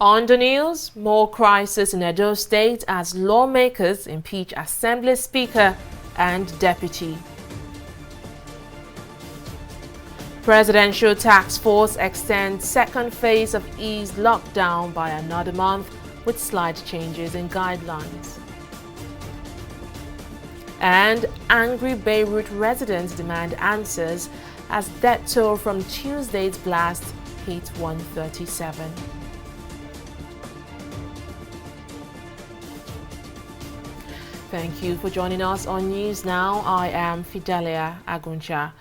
On the news, more crisis in Edo State as lawmakers impeach Assembly Speaker and Deputy. Presidential Task Force extends second phase of ease lockdown by another month with slight changes in guidelines. And angry Beirut residents demand answers as death toll from Tuesday's blast hit 137. Thank you for joining us on News Now. I am Fidelia Aguncha.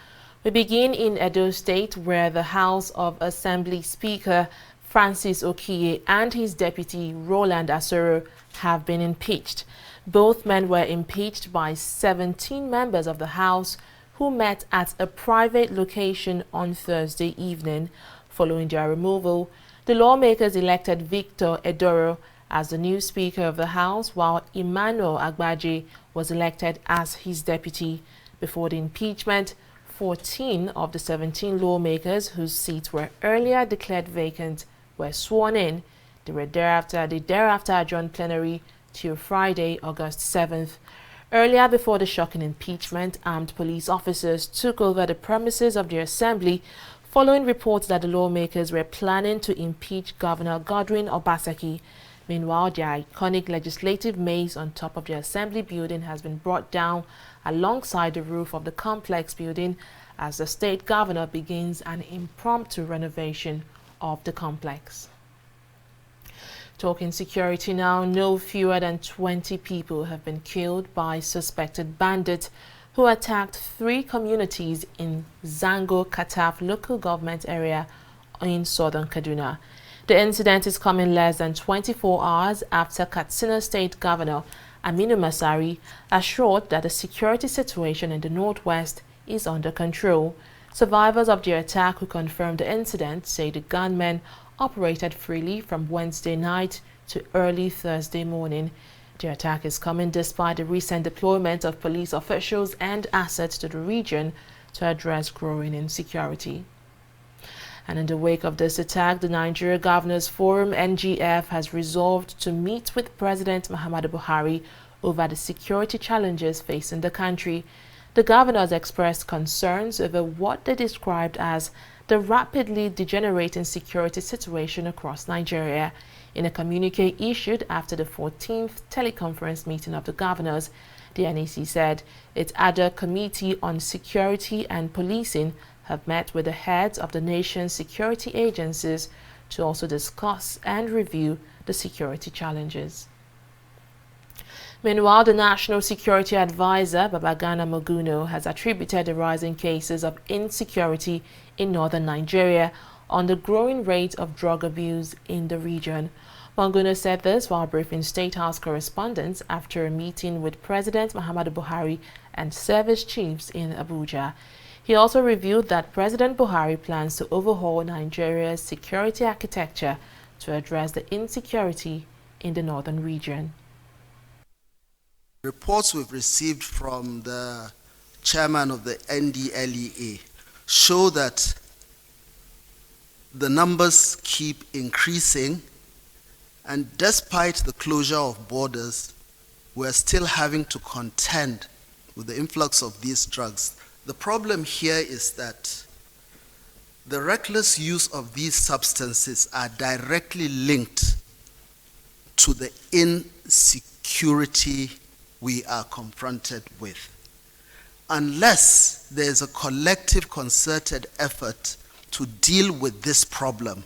We begin in Edo State, where the House of Assembly Speaker Francis Okiye and his deputy Roland Asoro have been impeached. Both men were impeached by 17 members of the House who met at a private location on Thursday evening. Following their removal, the lawmakers elected Victor Edoro as the new Speaker of the House, while Emmanuel Agbaje was elected as his deputy. Before the impeachment, 14 of the 17 lawmakers whose seats were earlier declared vacant were sworn in. They thereafter adjourned plenary till Friday, August 7th. Earlier, before the shocking impeachment, armed police officers took over the premises of the Assembly following reports that the lawmakers were planning to impeach Governor Godwin Obaseki. Meanwhile, the iconic legislative maze on top of the Assembly building has been brought down alongside the roof of the complex building as the state governor begins an impromptu renovation of the complex. Talking security now, no fewer than 20 people have been killed by suspected bandits who attacked 3 communities in Zango Kataf local government area in southern Kaduna. The incident is coming less than 24 hours after Katsina State Governor Aminu Masari assured that the security situation in the northwest is under control. Survivors of the attack who confirmed the incident say the gunmen operated freely from Wednesday night to early Thursday morning. The attack is coming despite the recent deployment of police officials and assets to the region to address growing insecurity. And in the wake of this attack, the Nigeria Governors Forum (NGF) has resolved to meet with President Muhammadu Buhari over the security challenges facing the country. The governors expressed concerns over what they described as the rapidly degenerating security situation across Nigeria. In a communique issued after the 14th teleconference meeting of the governors, the NEC said its ad hoc committee on security and policing have met with the heads of the nation's security agencies to also discuss and review the security challenges. Meanwhile, the National Security Advisor, Babagana Moguno, has attributed the rising cases of insecurity in northern Nigeria on the growing rate of drug abuse in the region. Moguno said this while briefing State House correspondents after a meeting with President Muhammadu Buhari and service chiefs in Abuja. He also revealed that President Buhari plans to overhaul Nigeria's security architecture to address the insecurity in the northern region. Reports we've received from the chairman of the NDLEA show that the numbers keep increasing, and despite the closure of borders, we're still having to contend with the influx of these drugs. The problem here is that the reckless use of these substances are directly linked to the insecurity we are confronted with. Unless there is a collective concerted effort to deal with this problem,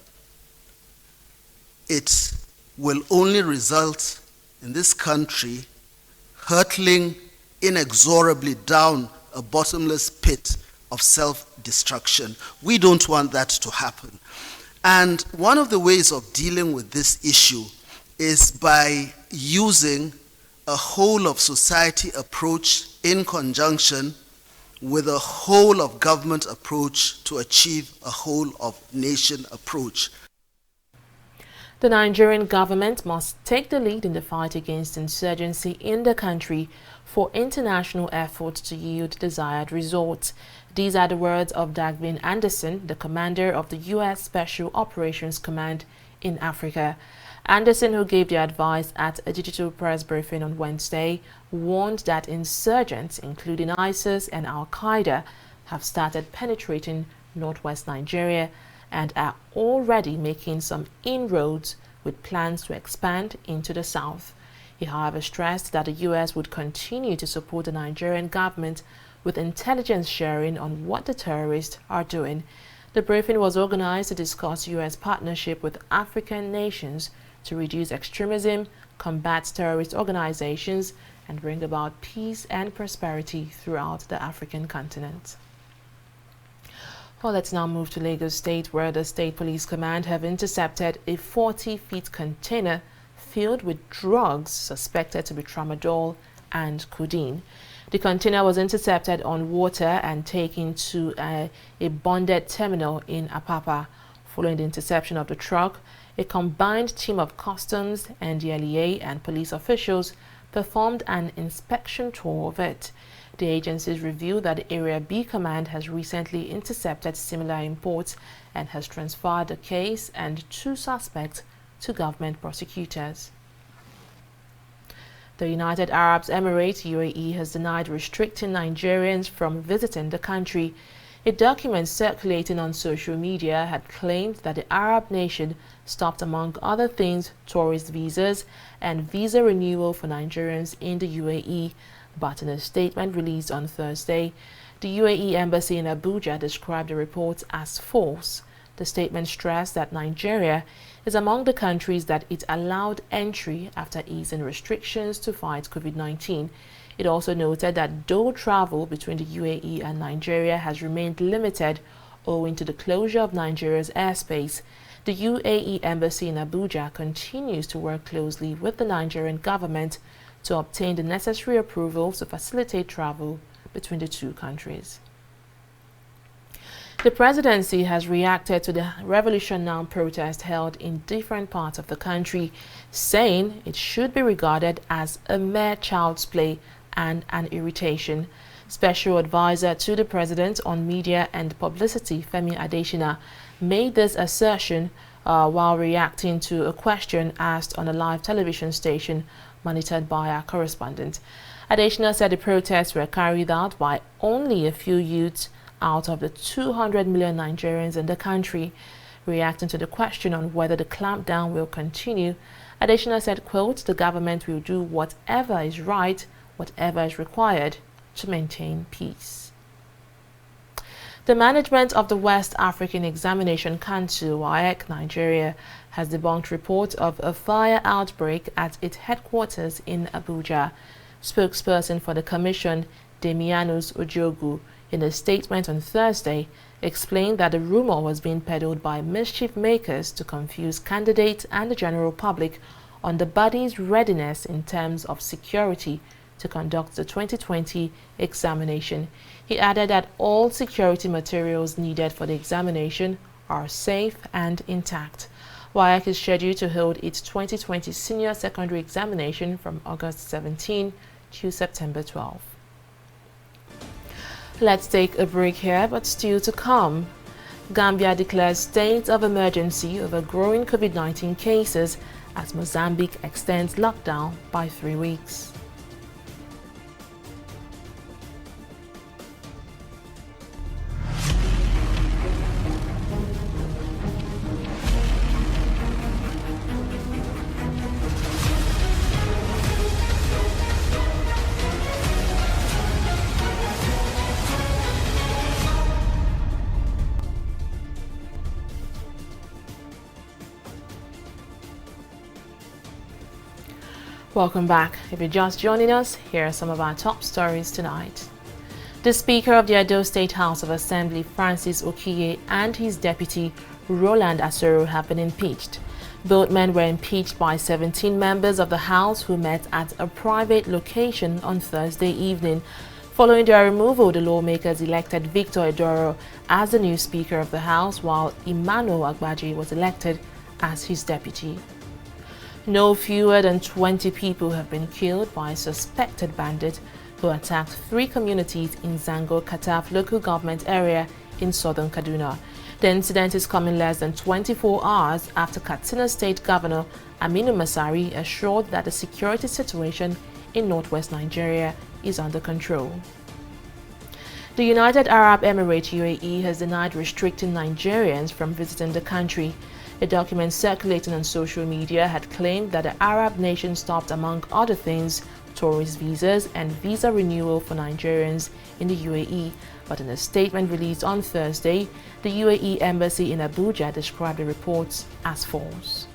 it will only result in this country hurtling inexorably down a bottomless pit of self-destruction. We don't want that to happen. And one of the ways of dealing with this issue is by using a whole of society approach in conjunction with a whole of government approach to achieve a whole of nation approach. The Nigerian government must take the lead in the fight against insurgency in the country for international efforts to yield desired results. These are the words of Dagbin Anderson, the commander of the U.S. Special Operations Command in Africa. Anderson, who gave the advice at a digital press briefing on Wednesday, warned that insurgents, including ISIS and Al-Qaeda, have started penetrating northwest Nigeria and are already making some inroads with plans to expand into the south. He, however, stressed that the U.S. would continue to support the Nigerian government with intelligence sharing on what the terrorists are doing. The briefing was organized to discuss U.S. partnership with African nations to reduce extremism, combat terrorist organizations, and bring about peace and prosperity throughout the African continent. Well, let's now move to Lagos State, where the State Police Command have intercepted a 40-feet container filled with drugs suspected to be tramadol and codeine. The container was intercepted on water and taken to a bonded terminal in Apapa. Following the interception of the truck, a combined team of customs, NDLEA, and police officials performed an inspection tour of it. The agencies revealed that the Area B Command has recently intercepted similar imports and has transferred the case and 2 suspects to government prosecutors. The United Arab Emirates (UAE) has denied restricting Nigerians from visiting the country. A document circulating on social media had claimed that the Arab nation stopped, among other things, tourist visas and visa renewal for Nigerians in the UAE. But in a statement released on Thursday, the UAE embassy in Abuja described the reports as false. The statement stressed that Nigeria is among the countries that it allowed entry after easing restrictions to fight COVID-19. It also noted that though travel between the UAE and Nigeria has remained limited owing to the closure of Nigeria's airspace, the UAE embassy in Abuja continues to work closely with the Nigerian government to obtain the necessary approvals to facilitate travel between the 2 countries. The presidency has reacted to the Revolution Now protest held in different parts of the country, saying it should be regarded as a mere child's play and an irritation. Special advisor to the president on media and publicity, Femi Adesina, made this assertion while reacting to a question asked on a live television station monitored by our correspondent. Adesina said the protests were carried out by only a few youths out of the 200 million Nigerians in the country. Reacting to the question on whether the clampdown will continue, Adesina said, quote, "The government will do whatever is right, whatever is required to maintain peace." The management of the West African Examination Council, WAEC, Nigeria, has debunked reports of a fire outbreak at its headquarters in Abuja. Spokesperson for the commission, Demianus Ojogu, in a statement on Thursday, explained that the rumor was being peddled by mischief makers to confuse candidates and the general public on the body's readiness in terms of security to conduct the 2020 examination. He added that all security materials needed for the examination are safe and intact. WAEC is scheduled to hold its 2020 senior secondary examination from August 17 to September 12. Let's take a break here, but still to come. Gambia declares state of emergency over growing COVID-19 cases as Mozambique extends lockdown by 3 weeks. Welcome back. If you're just joining us, here are some of our top stories tonight. The Speaker of the Edo State House of Assembly, Francis Okiye, and his deputy, Roland Asoro, have been impeached. Both men were impeached by 17 members of the House who met at a private location on Thursday evening. Following their removal, the lawmakers elected Victor Edoro as the new Speaker of the House, while Emmanuel Agbaji was elected as his deputy. No fewer than 20 people have been killed by a suspected bandit who attacked 3 communities in Zango Kataf local government area in southern Kaduna. The incident is coming less than 24 hours after Katsina State Governor Aminu Masari assured that the security situation in northwest Nigeria is under control. The United Arab Emirates UAE has denied restricting Nigerians from visiting the country. A document circulating on social media had claimed that the Arab nation stopped, among other things, tourist visas and visa renewal for Nigerians in the UAE. But in a statement released on Thursday, the UAE embassy in Abuja described the reports as false.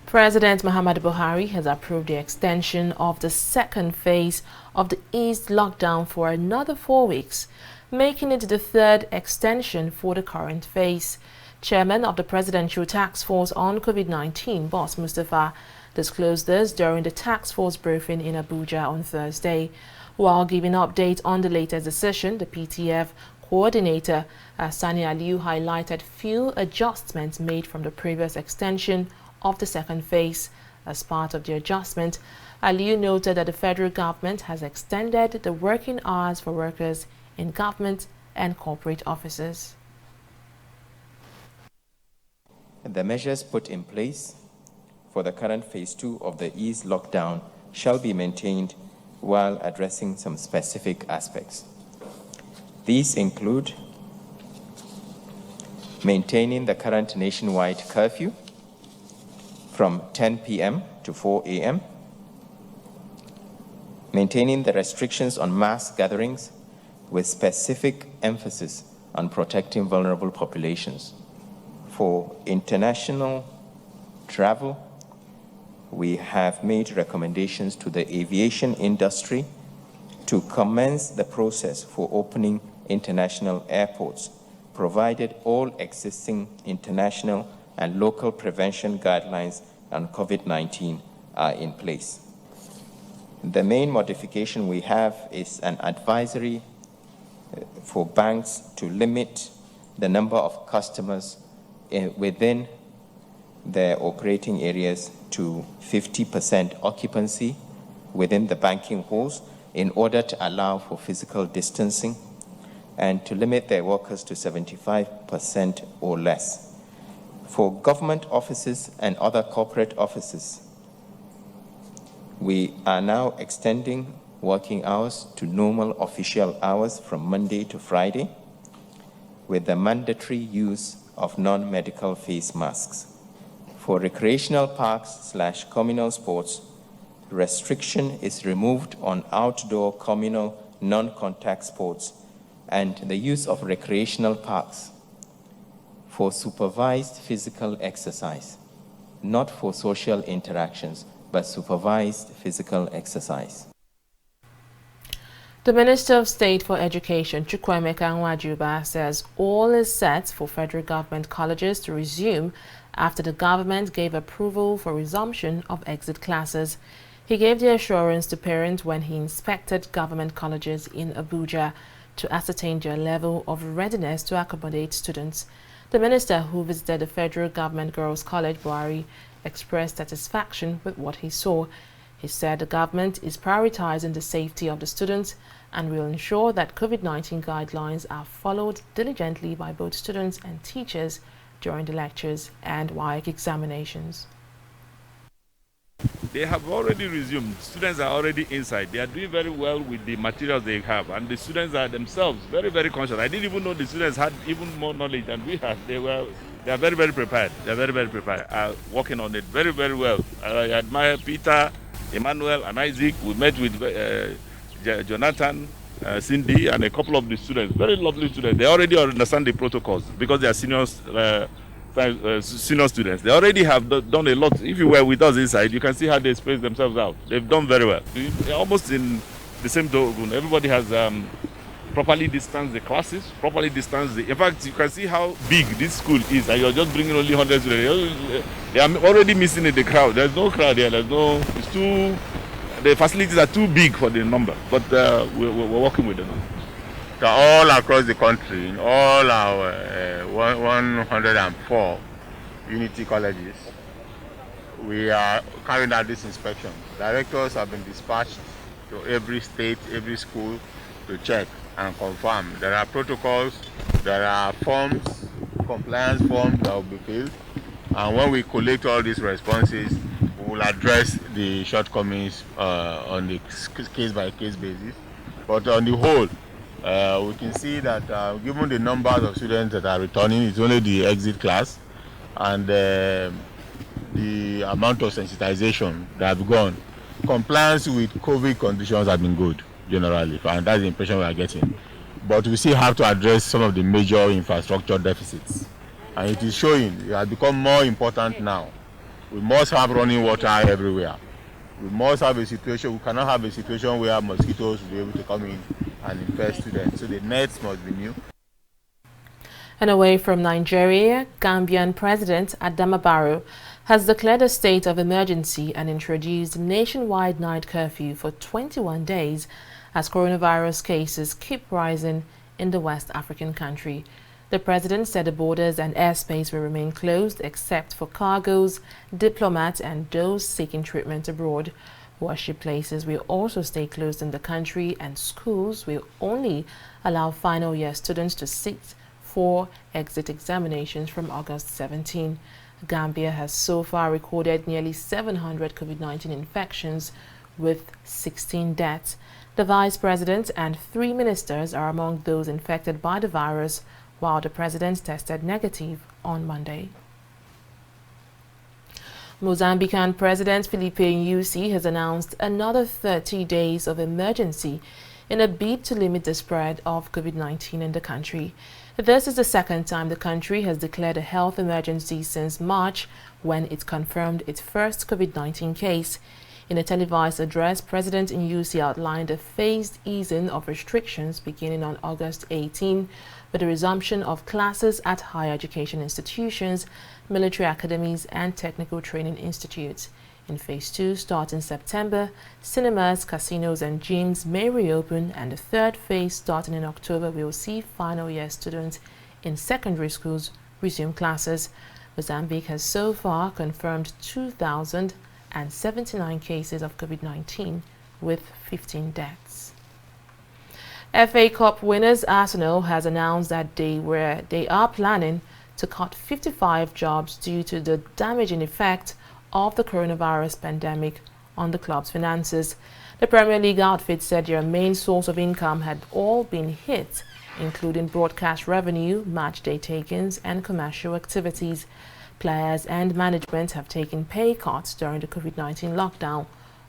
President Muhammadu Buhari has approved the extension of the second phase of the eased lockdown for another 4 weeks, making it the third extension for the current phase. Chairman of the Presidential Task Force on COVID-19, Boss Mustafa, disclosed this during the task force briefing in Abuja on Thursday. While giving update on the latest decision, the PTF coordinator, Sani Aliyu, highlighted few adjustments made from the previous extension of the second phase. As part of the adjustment, Aliyu noted that the federal government has extended the working hours for workers in government and corporate offices. The measures put in place for the current phase 2 of the eased lockdown shall be maintained while addressing some specific aspects. These include maintaining the current nationwide curfew from 10 p.m. to 4 a.m., maintaining the restrictions on mass gatherings with specific emphasis on protecting vulnerable populations. For international travel, we have made recommendations to the aviation industry to commence the process for opening international airports, provided all existing international and local prevention guidelines on COVID-19 are in place. The main modification we have is an advisory for banks to limit the number of customers within their operating areas to 50% occupancy within the banking halls in order to allow for physical distancing, and to limit their workers to 75% or less. For government offices and other corporate offices, we are now extending working hours to normal official hours from Monday to Friday, with the mandatory use of non-medical face masks. For recreational parks/communal sports, restriction is removed on outdoor communal non-contact sports and the use of recreational parks for supervised physical exercise, not for social interactions, but supervised physical exercise. The Minister of State for Education, Chukwuemeka Nwajuba, says all is set for federal government colleges to resume after the government gave approval for resumption of exit classes. He gave the assurance to parents when he inspected government colleges in Abuja to ascertain their level of readiness to accommodate students. The minister, who visited the Federal Government Girls College, Buhari, expressed satisfaction with what he saw. He said the government is prioritizing the safety of the students and will ensure that COVID-19 guidelines are followed diligently by both students and teachers during the lectures and WAEC examinations. They have already resumed. Students are already inside. They are doing very well with the materials they have, and the students are themselves very, very conscious. I didn't even know the students had even more knowledge than we had. They were They are very, very prepared. They are very, very prepared. Working on it very, very well. I admire Peter, Emmanuel, and Isaac. We met with Jonathan, Cindy, and a couple of the students. Very lovely students. They already understand the protocols because they are senior students. They already have done a lot. If you were with us inside, you can see how they space themselves out. They've done very well. They're almost in the same token. Everybody has properly distanced the classes, properly distanced the... In fact, you can see how big this school is, and you're just bringing only 100 students. They are already missing in the crowd. There's no crowd here. It's too... The facilities are too big for the number, but we're working with them. So all across the country, in all our 104 unity colleges, we are carrying out this inspection. Directors have been dispatched to every state, every school to check and confirm. There are protocols, there are forms, compliance forms that will be filled, and when we collect all these responses, we will address the shortcomings on the case-by-case basis. But on the whole, we can see that given the numbers of students that are returning, it's only the exit class, and the amount of sensitization that have gone. Compliance with COVID conditions have been good, generally, and that's the impression we are getting. But we still have to address some of the major infrastructure deficits. And it is showing, it has become more important now. We must have running water everywhere. We must have a situation, we cannot have a situation where mosquitoes will be able to come in and infest students. So the nets must be new. And away from Nigeria, Gambian President Adama Barrow has declared a state of emergency and introduced nationwide night curfew for 21 days as coronavirus cases keep rising in the West African country. The president said the borders and airspace will remain closed except for cargoes, diplomats, and those seeking treatment abroad. Worship places will also stay closed in the country, and schools will only allow final year students to sit for exit examinations from August 17. Gambia has so far recorded nearly 700 COVID-19 infections with 16 deaths. The vice president and 3 ministers are among those infected by the virus, while the president tested negative on Monday. Mozambican President Filipe Nyusi has announced another 30 days of emergency in a bid to limit the spread of COVID-19 in the country. This is the second time the country has declared a health emergency since March, when it confirmed its first COVID-19 case. In a televised address, President Nyusi outlined a phased easing of restrictions beginning on August 18, with the resumption of classes at higher education institutions, military academies, and technical training institutes. In Phase 2, starting September, cinemas, casinos, and gyms may reopen, and the third phase, starting in October, will see final year students in secondary schools resume classes. Mozambique has so far confirmed 2,079 cases of COVID-19, with 15 deaths. FA Cup winners Arsenal has announced that they are planning to cut 55 jobs due to the damaging effect of the coronavirus pandemic on the club's finances. The Premier League outfit said their main source of income had all been hit, including broadcast revenue, match day takings, and commercial activities. Players and management have taken pay cuts during the COVID-19 lockdown,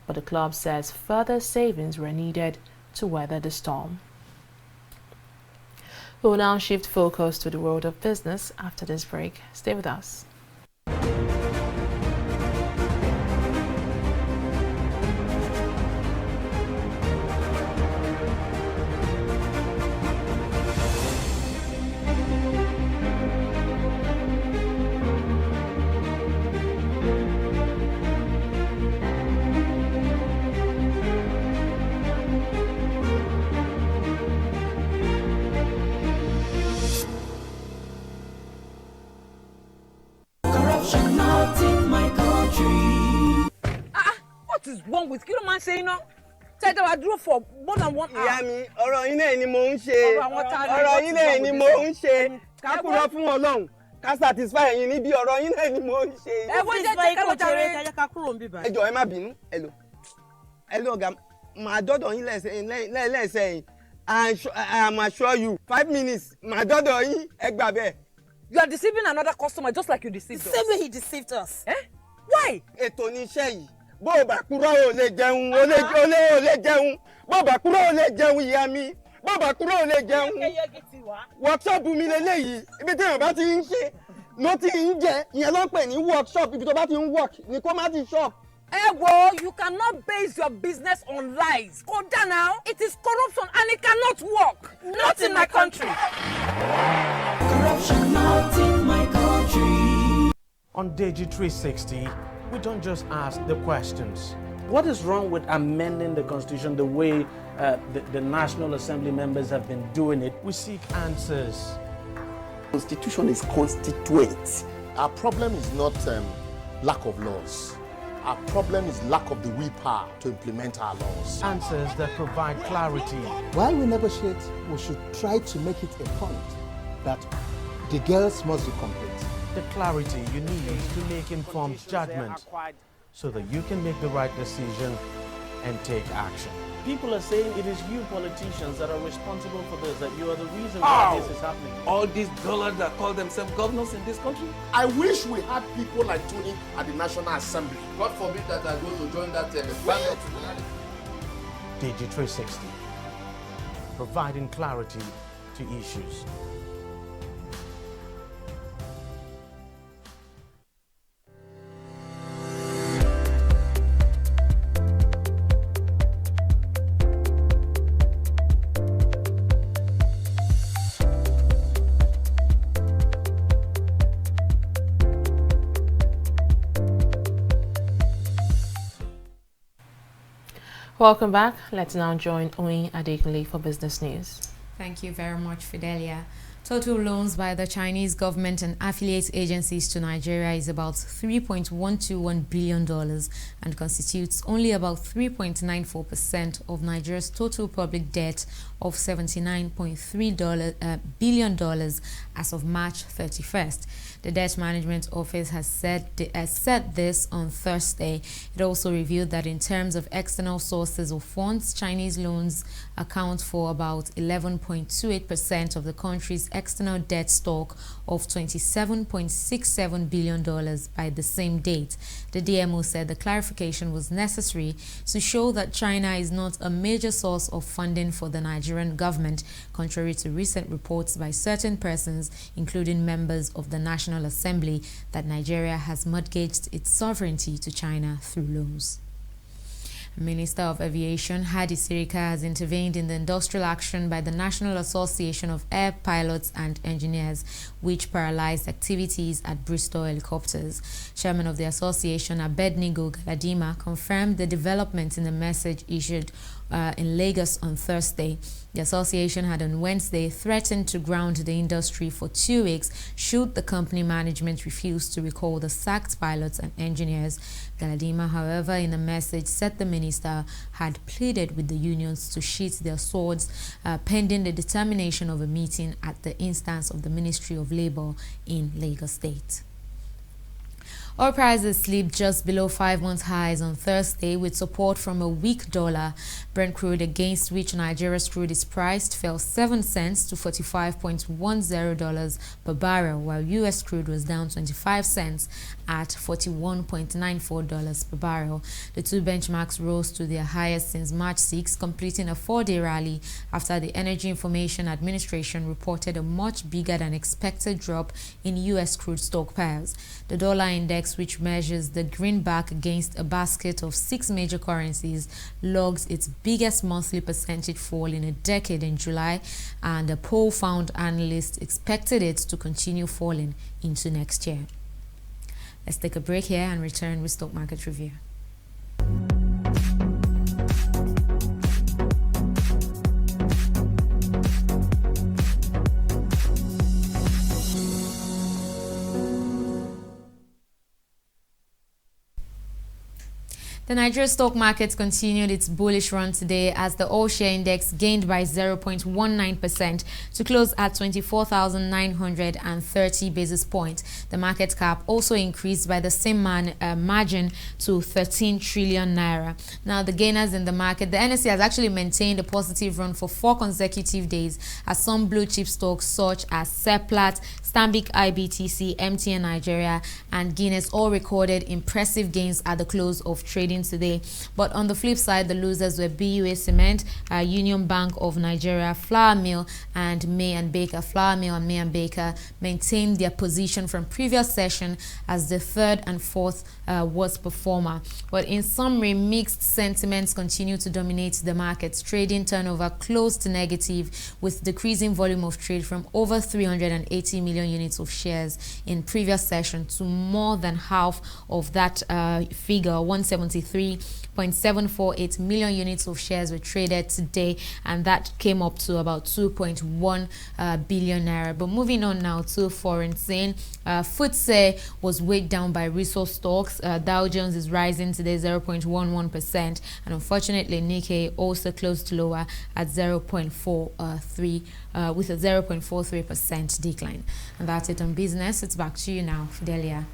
but the club says further savings were needed to weather the storm. We'll now shift focus to the world of business after this break. Stay with us. What is wrong with you? Man saying no. Say that I drove for more than 1 hour. Yeah, me. Ọ̀rọ̀ yín náà ni mò ń ṣe. Ọ̀rọ̀ yín náà ni mò ń ṣe. Ká kúrò fún Ọlọ́run. Ká satisfy yín níbi ọ̀rọ̀ yín náà ni mò ń ṣe. Ẹ wo jẹ́ ká lọ jàre. Ká kúrò nbí báyìí. Ẹ jọ̀ọ́ ẹ má bínú. Hello ọ̀gá. Màá dọ́dọ̀ yín lẹ́sẹ̀ yín. I am assure you 5 minutes. Màá dọ́dọ̀ yín. Ẹ gbà bẹ́ẹ̀. You are deceiving another customer just like you deceived us. Same way he deceived us. Eh? Why? Ètò ní iṣẹ́ yìí. Bó o bá kúrò ò lè jẹun, ò lè jẹun. Bó o bá kúrò ò lè jẹun ìyá mi. Bó o bá kúrò ò lè jẹun. Workshop mi leléyìí. Ibi tí èèyàn bá ti ń ṣe ló ti ń jẹ. Ìyẹn ló ń pè ní workshop. Ibi tó bá ti ń work ni kó má ti shop. You cannot base your business on lies. Go down now. It is corruption and it cannot work. Not in my country. Corruption not in my country. On TV360, we don't just ask the questions. What is wrong with amending the Constitution the way the National Assembly members have been doing it? We seek answers. Constitution is constituent. Our problem is not lack of laws. Our problem is lack of the willpower to implement our laws. Answers that provide clarity. While we negotiate, we should try to make it a point that the girls must be complete. The clarity you need to make informed judgment so that you can make the right decision and take action. People are saying it is you politicians that are responsible for this, that you are the reason why this is happening. All these dollars that call themselves governors in this country? I wish we had people like Tony at the National Assembly. God forbid that I go to join that band. TV360, providing clarity to issues. Welcome back. Let's now join Oyin Adekunle for business news. Thank you very much, Fidelia. Total loans by the Chinese government and affiliate agencies to Nigeria is about $3.121 billion and constitutes only about 3.94% of Nigeria's total public debt of $79.3 billion as of March 31st. The Debt Management Office has said this on Thursday. It also revealed that in terms of external sources of funds, Chinese loans account for about 11.28% of the country's external debt stock of $27.67 billion by the same date. The DMO said the clarification was necessary to show that China is not a major source of funding for the Nigerian government, contrary to recent reports by certain persons, including members of the National Assembly, that Nigeria has mortgaged its sovereignty to China through loans. Minister of Aviation Hadi Sirika has intervened in the industrial action by the National Association of Air Pilots and Engineers, which paralyzed activities at Bristol Helicopters. Chairman of the association, Abednego Galadima, confirmed the development in the message issued in Lagos on Thursday. The association had on Wednesday threatened to ground the industry for 2 weeks should the company management refuse to recall the sacked pilots and engineers. Galadima, however, in a message said the minister had pleaded with the unions to sheath their swords pending the determination of a meeting at the instance of the Ministry of Labour in Lagos State. Oil prices slipped just below 5-month highs on Thursday with support from a weak dollar. Brent crude, against which Nigeria's crude is priced, fell 7 cents to $45.10 per barrel, while U.S. crude was down 25 cents at $41.94 per barrel. The two benchmarks rose to their highest since March 6, completing a 4-day rally after the Energy Information Administration reported a much bigger than expected drop in U.S. crude stockpiles. The dollar index, which measures the greenback against a basket of 6 major currencies, logged its biggest monthly percentage fall in a decade in July, and a poll found analysts expected it to continue falling into next year. Let's take a break here and return with Stock Market Review. The Nigeria stock market continued its bullish run today as the all-share index gained by 0.19% to close at 24,930 basis points. The market cap also increased by the same margin to 13 trillion naira. Now, the gainers in the market, the NSE has actually maintained a positive run for 4 consecutive days as some blue-chip stocks such as Seplat, Stanbic IBTC, MTN Nigeria, and Guinness all recorded impressive gains at the close of trading today. But on the flip side, the losers were BUA Cement, Union Bank of Nigeria, Flour Mill, and May and Baker. Flour Mill and May and Baker maintained their position from previous session as the third and fourth worst performer. But in summary, mixed sentiments continue to dominate the markets. Trading turnover close to negative, with decreasing volume of trade from over 380 million units of shares in previous session to more than half of that figure. 173.748 million units of shares were traded today, and that came up to about 2.1 billion naira. But moving on now to foreign scene, FTSE was weighed down by resource stocks. Dow Jones is rising today 0.11%, and unfortunately Nikkei also closed lower at 0.43 with a 0.43% decline. And that's it on business. It's back to you now, Fidelia.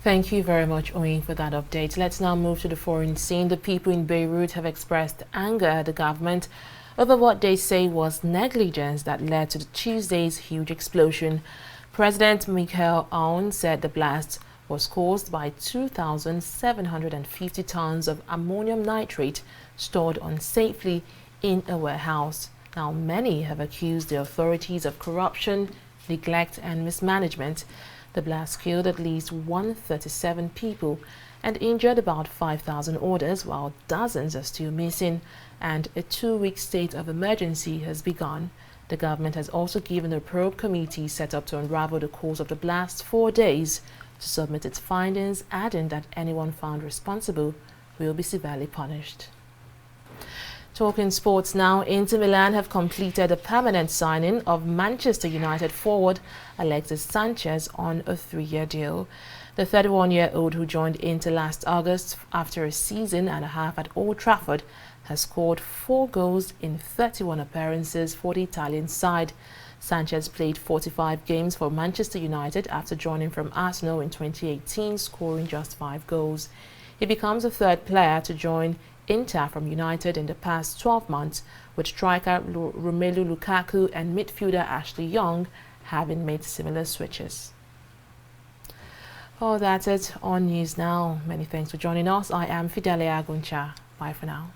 Thank you very much, Oyin, for that update. Let's now move to the foreign scene. The people in Beirut have expressed anger at the government over what they say was negligence that led to Tuesday's huge explosion. President Michael Aoun said the blast was caused by 2,750 tons of ammonium nitrate stored unsafely in a warehouse. Now, many have accused the authorities of corruption, neglect, and mismanagement. The blast killed at least 137 people and injured about 5,000 others, while dozens are still missing, and a 2-week state of emergency has begun. The government has also given a probe committee set up to unravel the cause of the blast 4 days to submit its findings, adding that anyone found responsible will be severely punished. Talking sports now, Inter Milan have completed a permanent signing of Manchester United forward Alexis Sanchez on a 3-year deal. The 31-year-old, who joined Inter last August after a season and a half at Old Trafford, has scored 4 goals in 31 appearances for the Italian side. Sanchez played 45 games for Manchester United after joining from Arsenal in 2018, scoring just 5 goals. He becomes the 3rd player to join Inter from United in the past 12 months, with striker Romelu Lukaku and midfielder Ashley Young having made similar switches. Oh, that's it on News Now. Many thanks for joining us. I am Fidelia Aguncha. Bye for now.